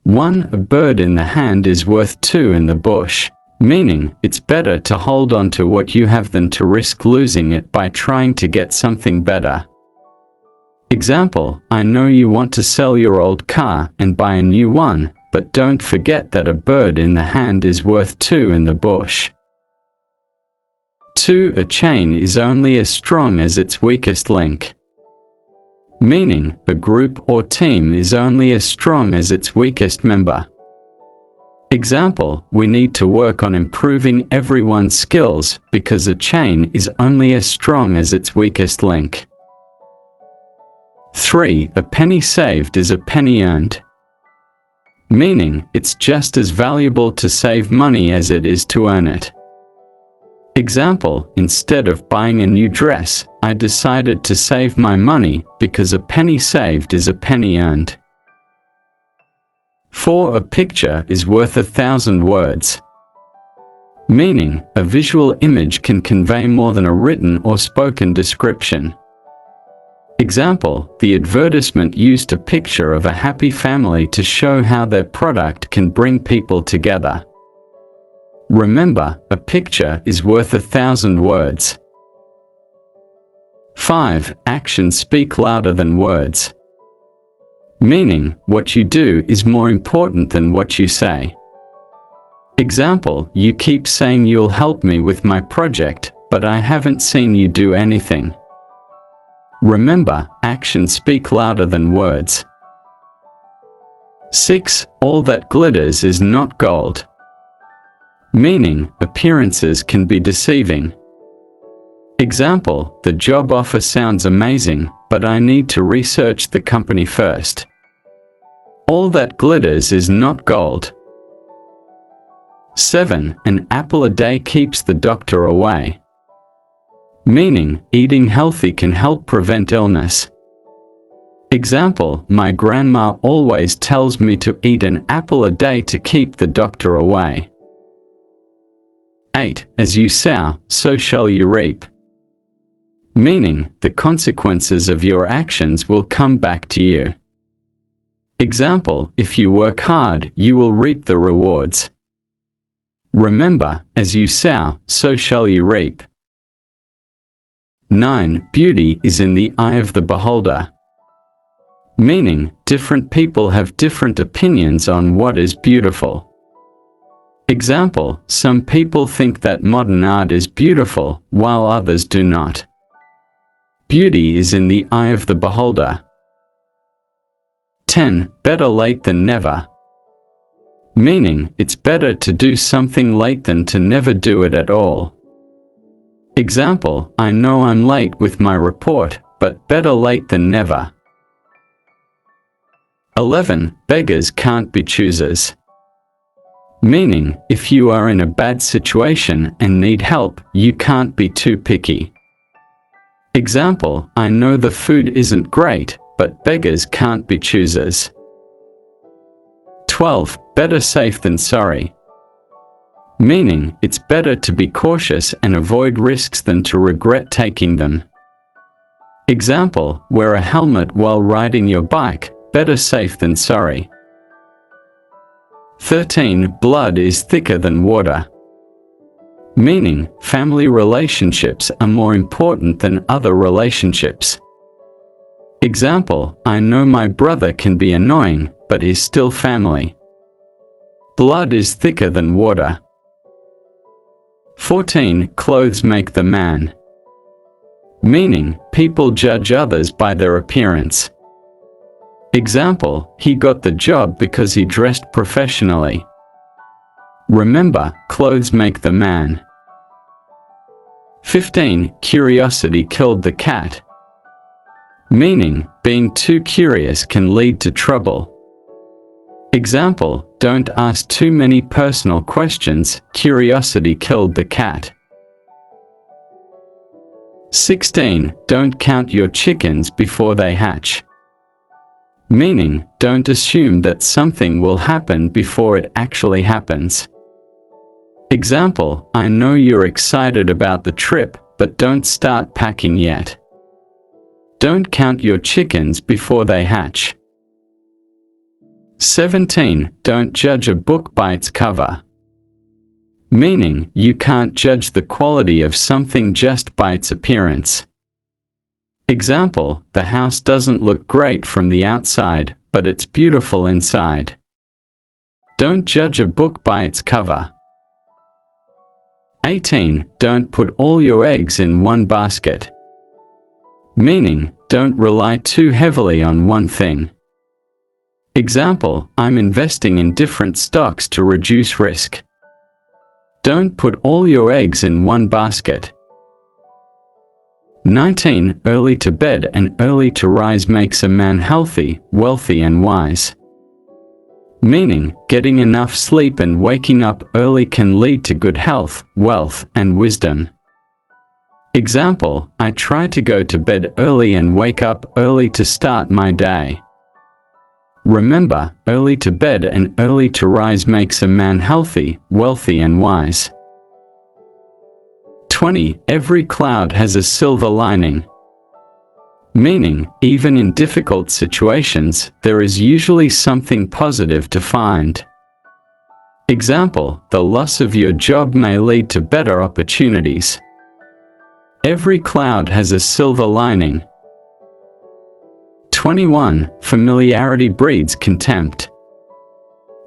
1. A bird in the hand is worth 2 in the bush, meaning it's better to hold on to what you have than to risk losing it by trying to get something better. Example, I know you want to sell your old car and buy a new one, but don't forget that a bird in the hand is worth 2 in the bush. 2. A chain is only as strong as its weakest link, meaning a group or team is only as strong as its weakest member. Example, we need to work on improving everyone's skills because a chain is only as strong as its weakest link. 3. A penny saved is a penny earned, meaning it's just as valuable to save money as it is to earn it. Example, instead of buying a new dress, I decided to save my money because a penny saved is a penny earned. 4. A picture is worth 1,000 words, meaning a visual image can convey more than a written or spoken description. Example, the advertisement used a picture of a happy family to show how their product can bring people together. Remember, a picture is worth 1,000 words. 5. Actions speak louder than words, meaning what you do is more important than what you say. Example, you keep saying you'll help me with my project, but I haven't seen you do anything. Remember, actions speak louder than words. 6. All that glitters is not gold, meaning appearances can be deceiving. Example, the job offer sounds amazing, but I need to research the company first. All that glitters is not gold. 7. An apple a day keeps the doctor away, meaning eating healthy can help prevent illness. Example, my grandma always tells me to eat an apple a day to keep the doctor away. 8. As you sow, so shall you reap, meaning the consequences of your actions will come back to you. Example, if you work hard, you will reap the rewards. Remember, as you sow, so shall you reap. 9. Beauty is in the eye of the beholder, meaning different people have different opinions on what is beautiful. Example, some people think that modern art is beautiful, while others do not. Beauty is in the eye of the beholder. 10. Better late than never, meaning it's better to do something late than to never do it at all. Example, I know I'm late with my report, but better late than never. 11. Beggars can't be choosers, meaning if you are in a bad situation and need help, you can't be too picky. Example, I know the food isn't great, but beggars can't be choosers. 12. Better safe than sorry, meaning it's better to be cautious and avoid risks than to regret taking them. Example, wear a helmet while riding your bike, better safe than sorry. 13. Blood is thicker than water, meaning family relationships are more important than other relationships. Example, I know my brother can be annoying, but he's still family. Blood is thicker than water. 14. Clothes make the man, meaning people judge others by their appearance. Example, he got the job because he dressed professionally. Remember, clothes make the man. 15. Curiosity killed the cat, meaning being too curious can lead to trouble. Example, don't ask too many personal questions, curiosity killed the cat. 16. Don't count your chickens before they hatch, meaning don't assume that something will happen before it actually happens. Example, I know you're excited about the trip, but don't start packing yet. Don't count your chickens before they hatch. 17. Don't judge a book by its cover. Meaning, you can't judge the quality of something just by its appearance. Example, the house doesn't look great from the outside, but it's beautiful inside. Don't judge a book by its cover. 18. Don't put all your eggs in one basket. Meaning, don't rely too heavily on one thing. Example, I'm investing in different stocks to reduce risk. Don't put all your eggs in one basket. 19. Early to bed and early to rise makes a man healthy, wealthy and wise. Meaning, getting enough sleep and waking up early can lead to good health, wealth, and wisdom. Example, I try to go to bed early and wake up early to start my day. Remember, early to bed and early to rise makes a man healthy, wealthy and wise. 20. Every cloud has a silver lining. Meaning, even in difficult situations, there is usually something positive to find. Example, the loss of your job may lead to better opportunities. Every cloud has a silver lining. 21. Familiarity breeds contempt.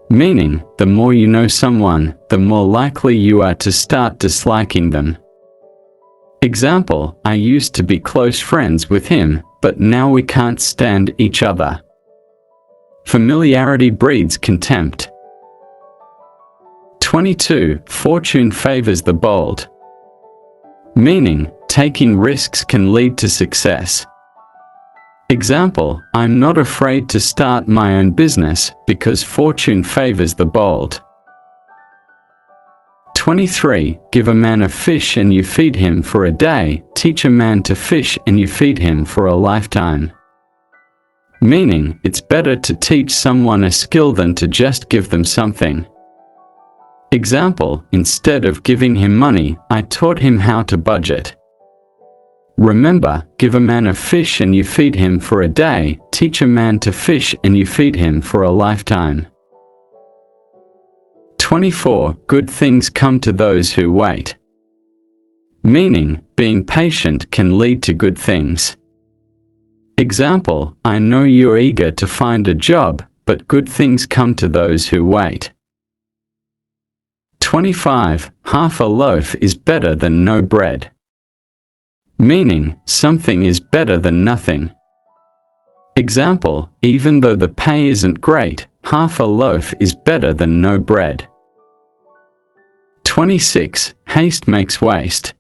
Meaning, the more you know someone, the more likely you are to start disliking them. Example, I used to be close friends with him, but now we can't stand each other. Familiarity breeds contempt. 22. Fortune favors the bold. Meaning, taking risks can lead to success. Example, I'm not afraid to start my own business because fortune favors the bold. 23. Give a man a fish and you feed him for a day, teach a man to fish and you feed him for a lifetime. Meaning, it's better to teach someone a skill than to just give them something. Example, instead of giving him money, I taught him how to budget. Remember, give a man a fish and you feed him for a day, teach a man to fish and you feed him for a lifetime. 24. Good things come to those who wait. Meaning, being patient can lead to good things. Example, I know you're eager to find a job, but good things come to those who wait. 25. Half a loaf is better than no bread. Meaning, something is better than nothing. Example, even though the pay isn't great, half a loaf is better than no bread. 26. Haste makes waste.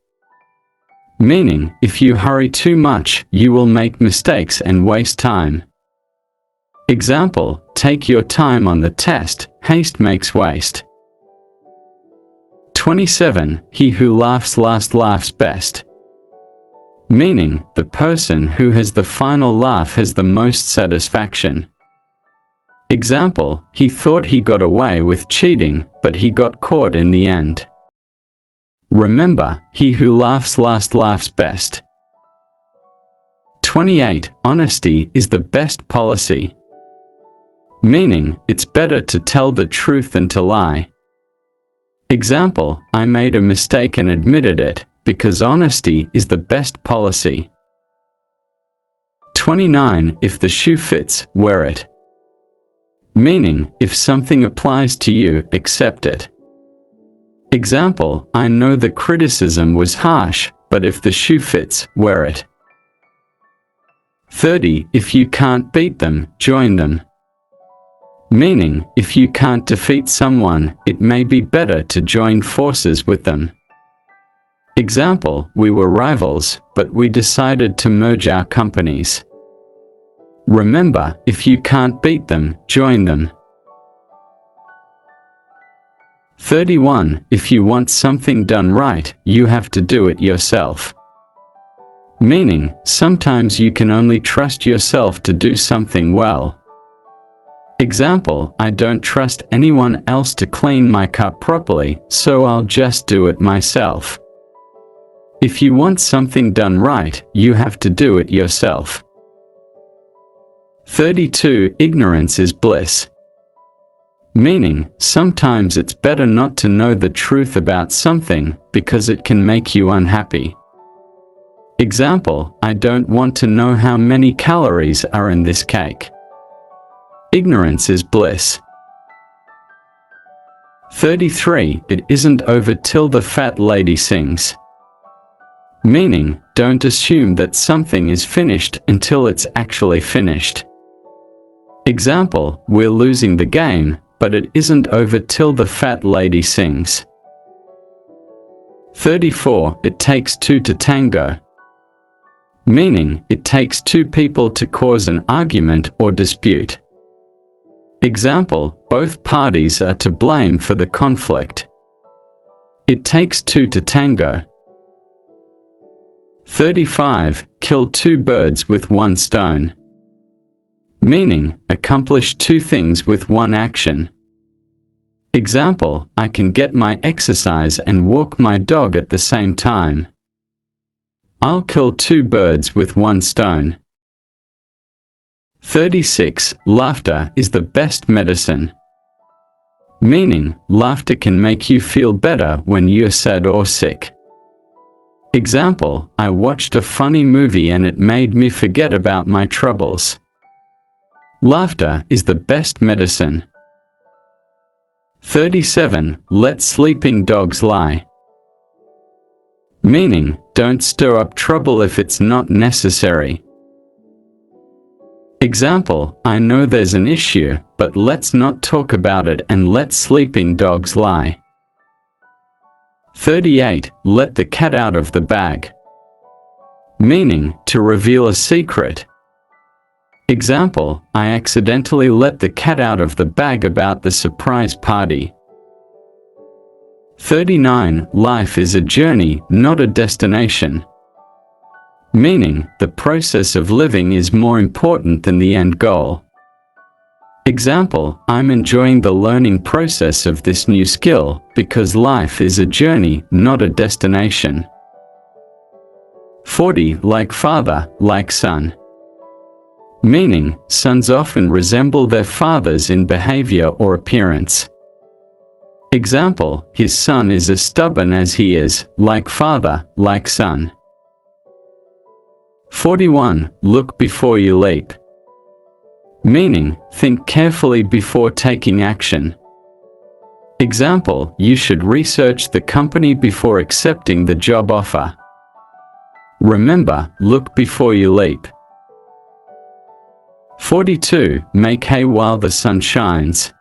Meaning, if you hurry too much, you will make mistakes and waste time. Example, take your time on the test, haste makes waste. 27. He who laughs last laughs best. Meaning, the person who has the final laugh has the most satisfaction. Example, he thought he got away with cheating, but he got caught in the end. Remember, he who laughs last laughs best. 28. Honesty is the best policy. Meaning, it's better to tell the truth than to lie. Example, I made a mistake and admitted it, because honesty is the best policy. 29. If the shoe fits, wear it. Meaning, if something applies to you, accept it. Example, I know the criticism was harsh, but if the shoe fits, wear it. 30. If you can't beat them, join them. Meaning, if you can't defeat someone, it may be better to join forces with them. Example, we were rivals, but we decided to merge our companies. Remember, if you can't beat them, join them. 31. If you want something done right, you have to do it yourself. Meaning, sometimes you can only trust yourself to do something well. Example, I don't trust anyone else to clean my car properly, so I'll just do it myself. If you want something done right, you have to do it yourself. 32. Ignorance is bliss. meaning sometimes it's better not to know the truth about something because it can make you unhappy. Example, I don't want to know how many calories are in this cake. Ignorance is bliss. 33. It isn't over till the fat lady sings. Meaning, don't assume that something is finished until it's actually finished. Example, we're losing the game, but it isn't over till the fat lady sings. 34. It takes two to tango. Meaning, it takes two people to cause an argument or dispute. Example, both parties are to blame for the conflict. It takes two to tango. 35. Kill two birds with one stone. Meaning, accomplish two things with one action. Example, I can get my exercise and walk my dog at the same time. I'll kill two birds with one stone. 36. Laughter is the best medicine. Meaning, laughter can make you feel better when you're sad or sick. Example, I watched a funny movie and it made me forget about my troubles. Laughter is the best medicine. 37. Let sleeping dogs lie. Meaning, don't stir up trouble if it's not necessary. Example, I know there's an issue, but let's not talk about it and let sleeping dogs lie. 38. Let the cat out of the bag. Meaning, to reveal a secret. Example, I accidentally let the cat out of the bag about the surprise party. 39. Life is a journey, not a destination. Meaning, the process of living is more important than the end goal. Example, I'm enjoying the learning process of this new skill because life is a journey, not a destination. 40. Like father, like son. Meaning, sons often resemble their fathers in behavior or appearance. Example, his son is as stubborn as he is, like father, like son. 41. Look before you leap. Meaning, think carefully before taking action. Example, you should research the company before accepting the job offer. Remember, look before you leap. 42. Make hay while the sun shines.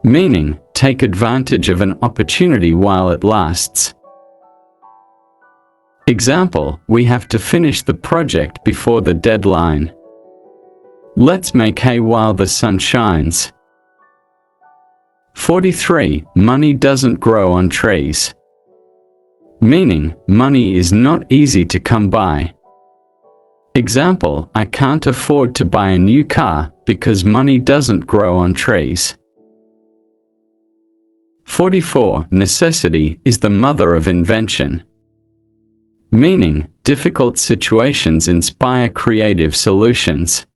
Meaning, take advantage of an opportunity while it lasts. Example, we have to finish the project before the deadline. Let's make hay while the sun shines. 43. Money doesn't grow on trees. Meaning, money is not easy to come by. Example, I can't afford to buy a new car because money doesn't grow on trees. 44. Necessity is the mother of invention. Meaning, difficult situations inspire creative solutions.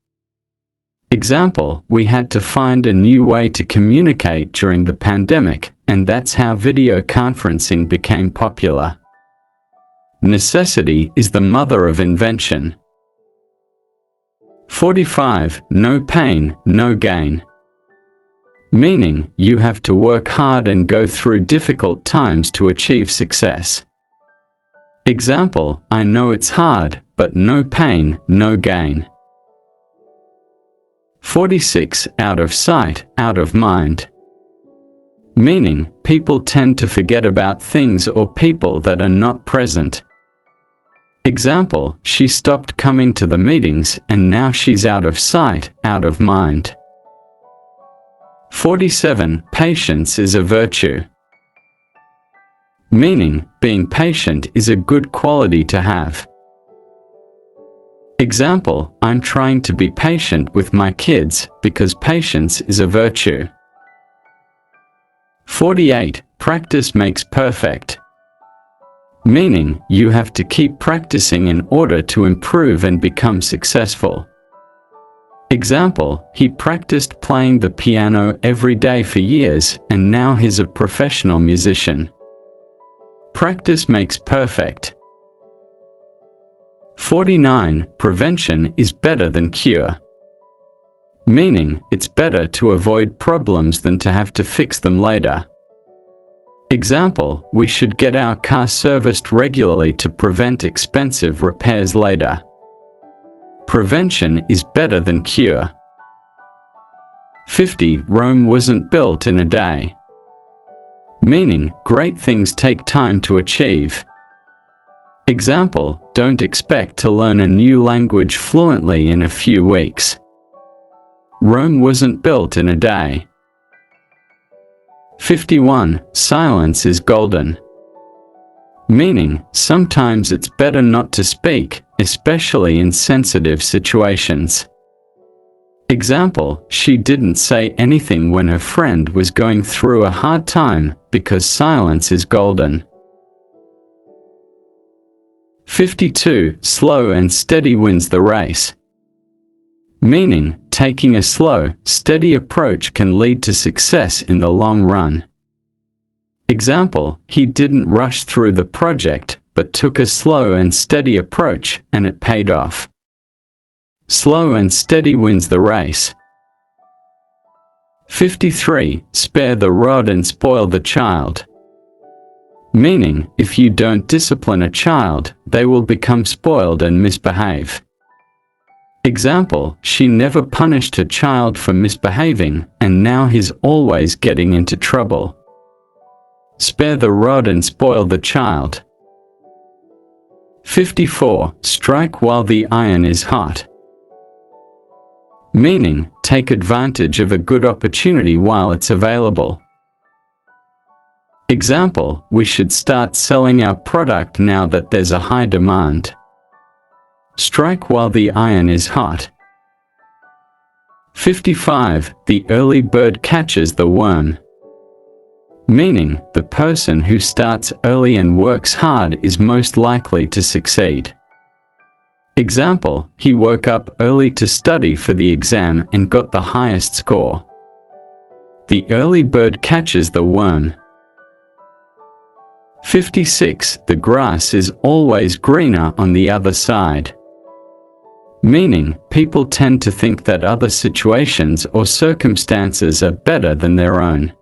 Example, we had to find a new way to communicate during the pandemic, and that's how video conferencing became popular. Necessity is the mother of invention. 45. No pain, no gain. Meaning, you have to work hard and go through difficult times to achieve success. Example, I know it's hard, but no pain, no gain. 46. Out of sight, out of mind. Meaning, people tend to forget about things or people that are not present. Example, she stopped coming to the meetings and now she's out of sight, out of mind. 47. Patience is a virtue. Meaning, being patient is a good quality to have. Example, I'm trying to be patient with my kids because patience is a virtue. 48. Practice makes perfect. Meaning, you have to keep practicing in order to improve and become successful. Example, he practiced playing the piano every day for years and now he's a professional musician. Practice makes perfect. 49. Prevention is better than cure. Meaning, it's better to avoid problems than to have to fix them later. Example, we should get our car serviced regularly to prevent expensive repairs later. Prevention is better than cure. 50. Rome wasn't built in a day. Meaning, great things take time to achieve. Example, don't expect to learn a new language fluently in a few weeks. Rome wasn't built in a day. 51. Silence is golden. Meaning, sometimes it's better not to speak, especially in sensitive situations. Example, she didn't say anything when her friend was going through a hard time, because silence is golden. 52. Slow and steady wins the race. Meaning, taking a slow, steady approach can lead to success in the long run. Example, he didn't rush through the project, but took a slow and steady approach, and it paid off. Slow and steady wins the race. 53. Spare the rod and spoil the child. Meaning, if you don't discipline a child, they will become spoiled and misbehave. Example, she never punished her child for misbehaving, and now he's always getting into trouble. Spare the rod and spoil the child. 54. Strike while the iron is hot. Meaning, take advantage of a good opportunity while it's available. Example, we should start selling our product now that there's a high demand. Strike while the iron is hot. 55. The early bird catches the worm. Meaning, the person who starts early and works hard is most likely to succeed. Example, he woke up early to study for the exam and got the highest score. The early bird catches the worm. 56. The grass is always greener on the other side. Meaning, people tend to think that other situations or circumstances are better than their own.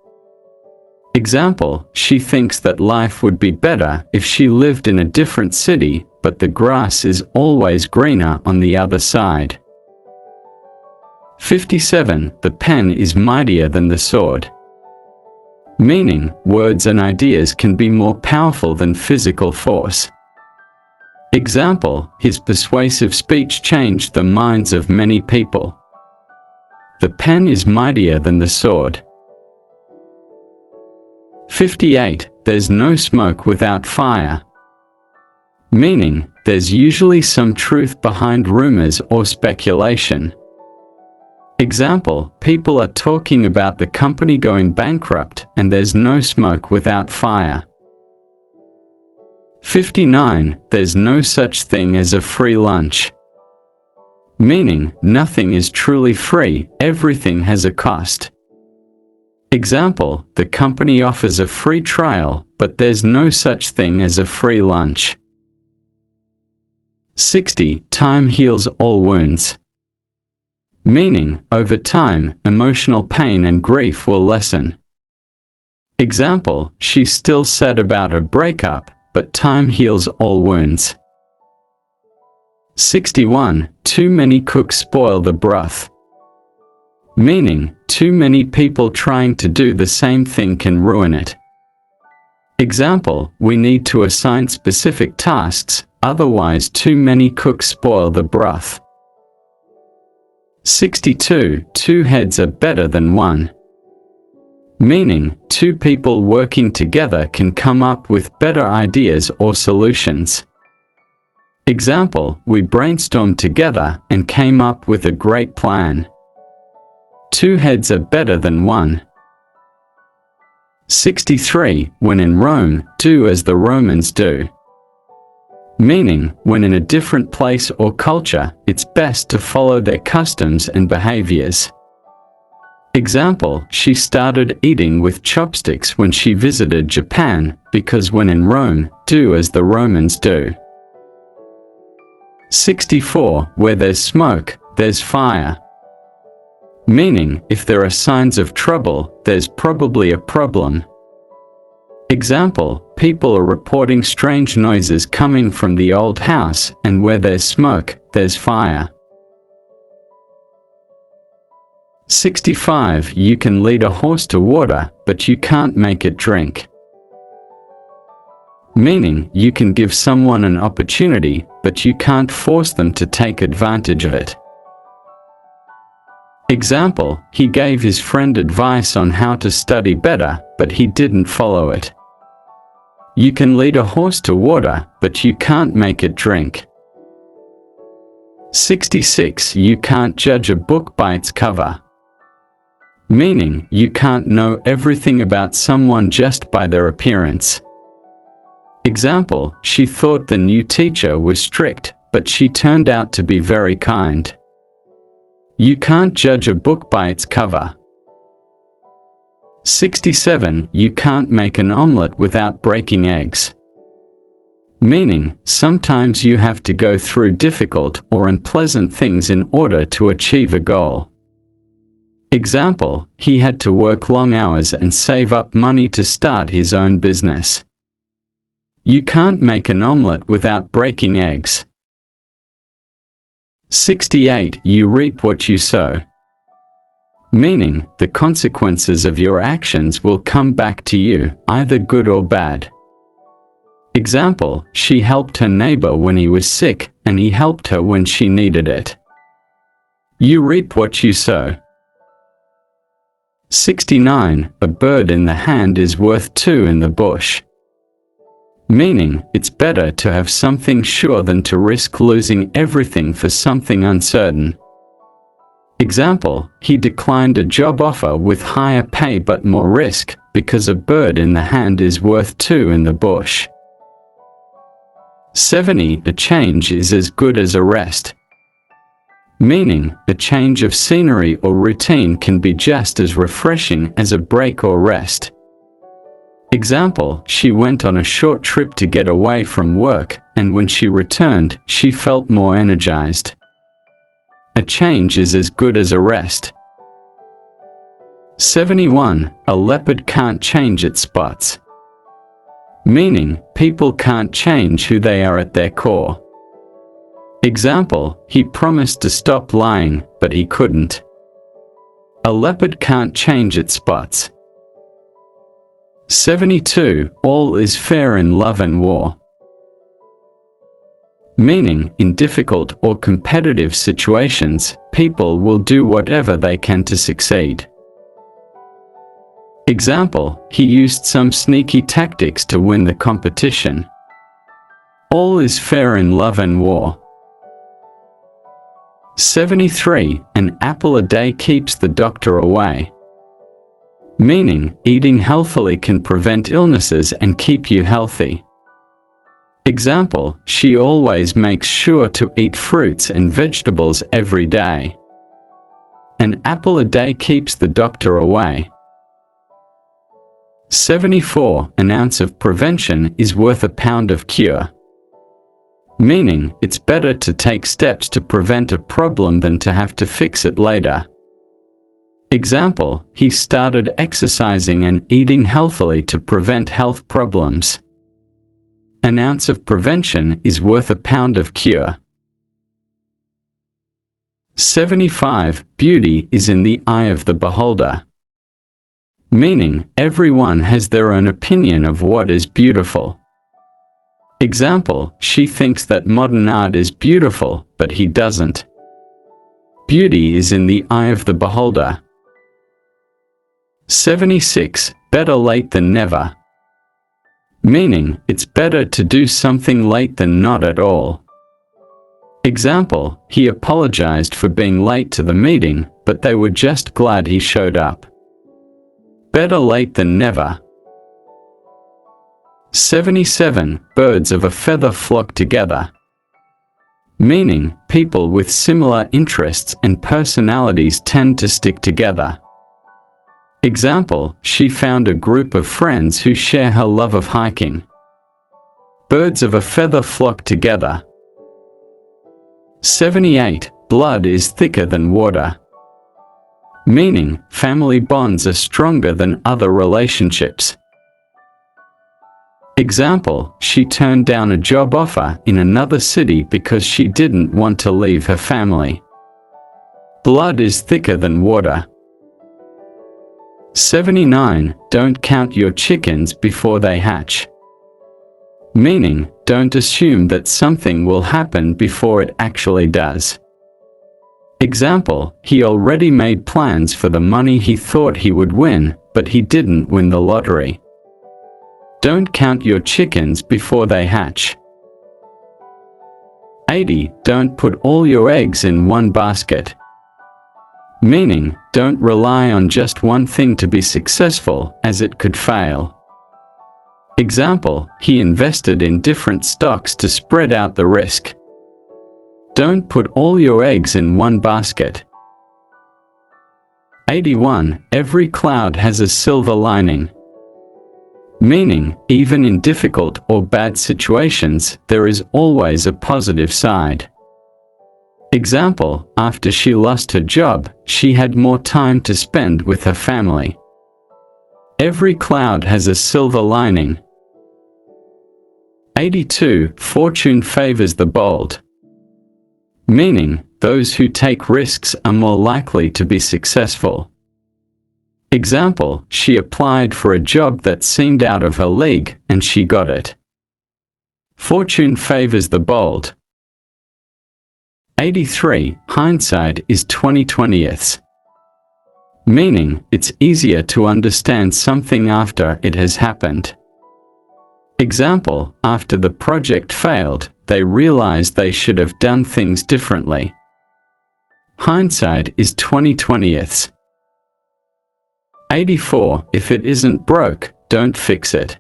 Example, she thinks that life would be better if she lived in a different city, but the grass is always greener on the other side. 57. The pen is mightier than the sword. Meaning, words and ideas can be more powerful than physical force. Example, his persuasive speech changed the minds of many people. The pen is mightier than the sword. 58. There's no smoke without fire. Meaning, there's usually some truth behind rumors or speculation. Example, people are talking about the company going bankrupt and there's no smoke without fire. 59. There's no such thing as a free lunch. Meaning, nothing is truly free, everything has a cost. Example, the company offers a free trial, but there's no such thing as a free lunch. 60. Time heals all wounds. Meaning, over time, emotional pain and grief will lessen. Example, she's still sad about her breakup, but time heals all wounds. 61. Too many cooks spoil the broth. Meaning, too many people trying to do the same thing can ruin it. Example, we need to assign specific tasks, otherwise too many cooks spoil the broth. 62. Two heads are better than one. Meaning, two people working together can come up with better ideas or solutions. Example, we brainstormed together and came up with a great plan. Two heads are better than one. 63. When in Rome, do as the Romans do. meaning when in a different place or culture, it's best to follow their customs and behaviors. Example, she started eating with chopsticks when she visited Japan, because when in Rome, do as the Romans do. 64. Where there's smoke, there's fire. Meaning, if there are signs of trouble, there's probably a problem. Example, people are reporting strange noises coming from the old house, and where there's smoke, there's fire. 65. You can lead a horse to water, but you can't make it drink. Meaning, you can give someone an opportunity, but you can't force them to take advantage of it. Example, he gave his friend advice on how to study better, but he didn't follow it. You can lead a horse to water, but you can't make it drink. 66. You can't judge a book by its cover. Meaning, you can't know everything about someone just by their appearance. Example, she thought the new teacher was strict, but she turned out to be very kind. You can't judge a book by its cover. 67. You can't make an omelette without breaking eggs. Meaning, sometimes you have to go through difficult or unpleasant things in order to achieve a goal. Example, he had to work long hours and save up money to start his own business. You can't make an omelette without breaking eggs. 68. You reap what you sow. Meaning, the consequences of your actions will come back to you, either good or bad. Example, she helped her neighbor when he was sick, and he helped her when she needed it. You reap what you sow. 69. A bird in the hand is worth two in the bush. Meaning, it's better to have something sure than to risk losing everything for something uncertain. Example, he declined a job offer with higher pay but more risk, because a bird in the hand is worth two in the bush. 70. A change is as good as a rest. Meaning, a change of scenery or routine can be just as refreshing as a break or rest. Example, she went on a short trip to get away from work, and when she returned, she felt more energized. A change is as good as a rest. 71. A leopard can't change its spots. Meaning, people can't change who they are at their core. Example, he promised to stop lying, but he couldn't. A leopard can't change its spots. 72. All is fair in love and war. Meaning, in difficult or competitive situations, people will do whatever they can to succeed. Example, he used some sneaky tactics to win the competition. All is fair in love and war. 73. An apple a day keeps the doctor away. Meaning, eating healthily can prevent illnesses and keep you healthy. Example, she always makes sure to eat fruits and vegetables every day. An apple a day keeps the doctor away. 74. An ounce of prevention is worth a pound of cure. Meaning, it's better to take steps to prevent a problem than to have to fix it later. Example, he started exercising and eating healthily to prevent health problems. An ounce of prevention is worth a pound of cure. 75. Beauty is in the eye of the beholder. Meaning, everyone has their own opinion of what is beautiful. Example, she thinks that modern art is beautiful, but he doesn't. Beauty is in the eye of the beholder. 76. Better late than never. Meaning, it's better to do something late than not at all. Example, he apologized for being late to the meeting, but they were just glad he showed up. Better late than never. 77. Birds of a feather flock together. Meaning, people with similar interests and personalities tend to stick together. Example, she found a group of friends who share her love of hiking. Birds of a feather flock together. 78. Blood is thicker than water. Meaning, family bonds are stronger than other relationships. Example, she turned down a job offer in another city because she didn't want to leave her family. Blood is thicker than water. 79. Don't count your chickens before they hatch. Meaning, don't assume that something will happen before it actually does. Example, he already made plans for the money he thought he would win, but he didn't win the lottery. Don't count your chickens before they hatch. 80. Don't put all your eggs in one basket. Meaning, don't rely on just one thing to be successful, as it could fail. Example, he invested in different stocks to spread out the risk. Don't put all your eggs in one basket. 81. Every cloud has a silver lining. Meaning, even in difficult or bad situations, there is always a positive side. Example, after she lost her job, she had more time to spend with her family. Every cloud has a silver lining. 82. Fortune favors the bold. Meaning, those who take risks are more likely to be successful. Example, she applied for a job that seemed out of her league, and she got it. Fortune favors the bold. 83. Hindsight is 20/20ths. Meaning, it's easier to understand something after it has happened. Example, after the project failed, they realized they should have done things differently. Hindsight is 20/20ths. 84. If it isn't broke, don't fix it.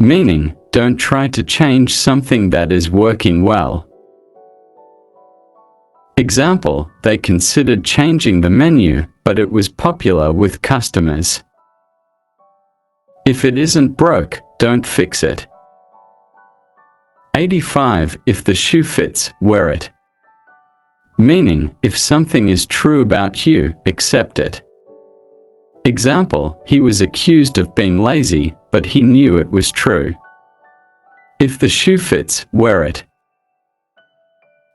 Meaning, don't try to change something that is working well. Example, they considered changing the menu, but it was popular with customers. If it isn't broke, don't fix it. 85. If the shoe fits, wear it. Meaning, if something is true about you, accept it. Example, he was accused of being lazy, but he knew it was true. If the shoe fits, wear it.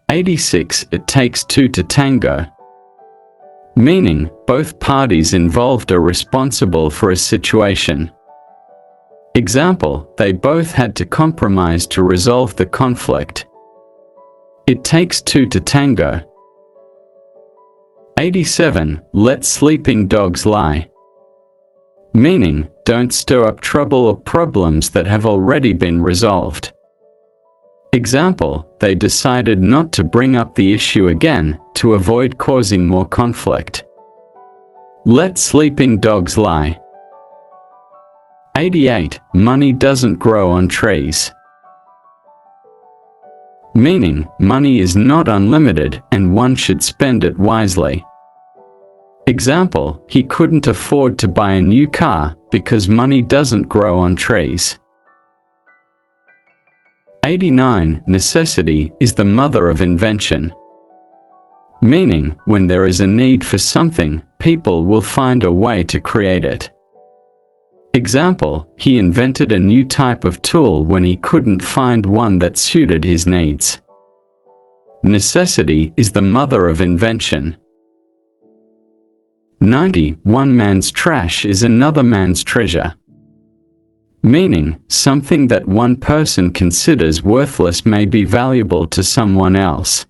86. It takes two to tango. Meaning, both parties involved are responsible for a situation. Example, they both had to compromise to resolve the conflict. It takes two to tango. 87. Let sleeping dogs lie. Meaning, don't stir up trouble or problems that have already been resolved. Example, they decided not to bring up the issue again, to avoid causing more conflict. Let sleeping dogs lie. 88. Money doesn't grow on trees. Meaning, money is not unlimited and one should spend it wisely. Example, he couldn't afford to buy a new car because money doesn't grow on trees. 89. Necessity is the mother of invention. Meaning, when there is a need for something, people will find a way to create it. Example, he invented a new type of tool when he couldn't find one that suited his needs. Necessity is the mother of invention. 90. One man's trash is another man's treasure. Meaning, something that one person considers worthless may be valuable to someone else.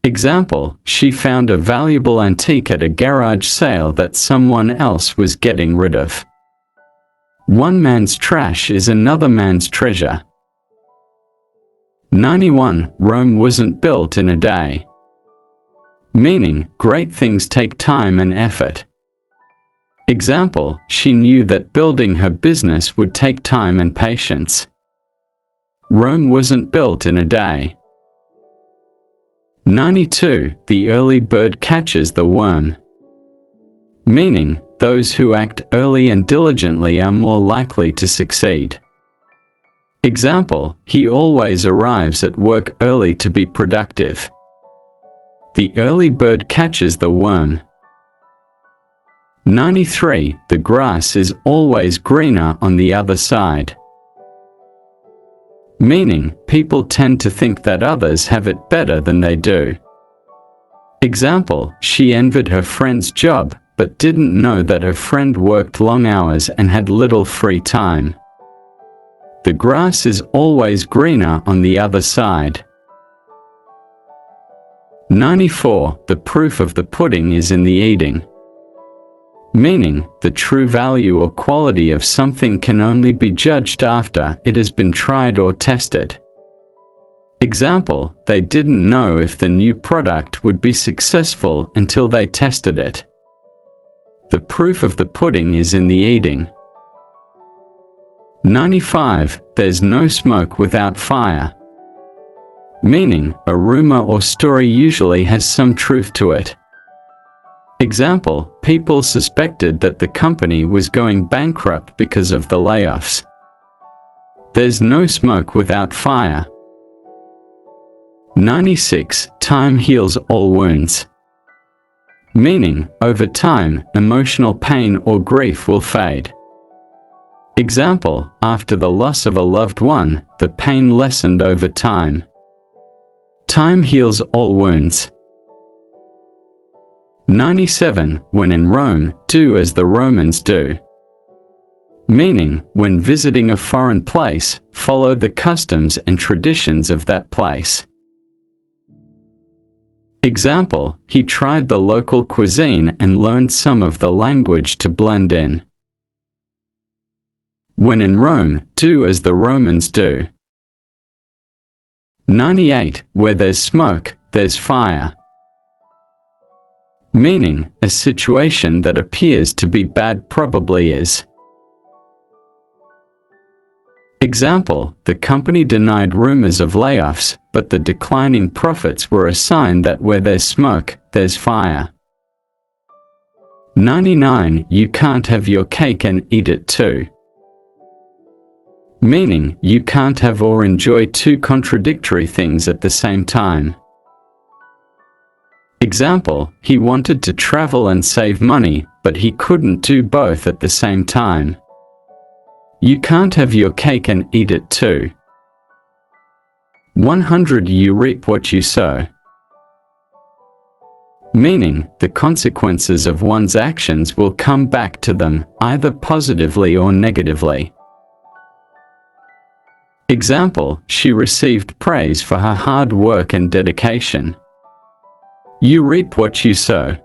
Example, she found a valuable antique at a garage sale that someone else was getting rid of. One man's trash is another man's treasure. 91. Rome wasn't built in a day. Meaning, great things take time and effort. Example, she knew that building her business would take time and patience. Rome wasn't built in a day. 92. The early bird catches the worm. Meaning, those who act early and diligently are more likely to succeed. Example, he always arrives at work early to be productive. The early bird catches the worm. 93. The grass is always greener on the other side. Meaning, people tend to think that others have it better than they do. Example, she envied her friend's job, but didn't know that her friend worked long hours and had little free time. The grass is always greener on the other side. 94. The proof of the pudding is in the eating. Meaning, the true value or quality of something can only be judged after it has been tried or tested. Example, they didn't know if the new product would be successful until they tested it. The proof of the pudding is in the eating. 95. There's no smoke without fire. Meaning, a rumor or story usually has some truth to it. Example, people suspected that the company was going bankrupt because of the layoffs. There's no smoke without fire. 96. Time heals all wounds. Meaning, over time, emotional pain or grief will fade. Example, after the loss of a loved one, the pain lessened over time. Time heals all wounds. 97. When in Rome, do as the Romans do. Meaning, when visiting a foreign place, follow the customs and traditions of that place. Example, he tried the local cuisine and learned some of the language to blend in. When in Rome, do as the Romans do. 98. Where there's smoke, there's fire. Meaning, a situation that appears to be bad probably is. Example, the company denied rumors of layoffs, but the declining profits were a sign that where there's smoke, there's fire. 99. You can't have your cake and eat it too. Meaning, you can't have or enjoy two contradictory things at the same time. Example, he wanted to travel and save money, but he couldn't do both at the same time. You can't have your cake and eat it too. 100. You reap what you sow. Meaning, the consequences of one's actions will come back to them, either positively or negatively. Example, she received praise for her hard work and dedication. You reap what you sow.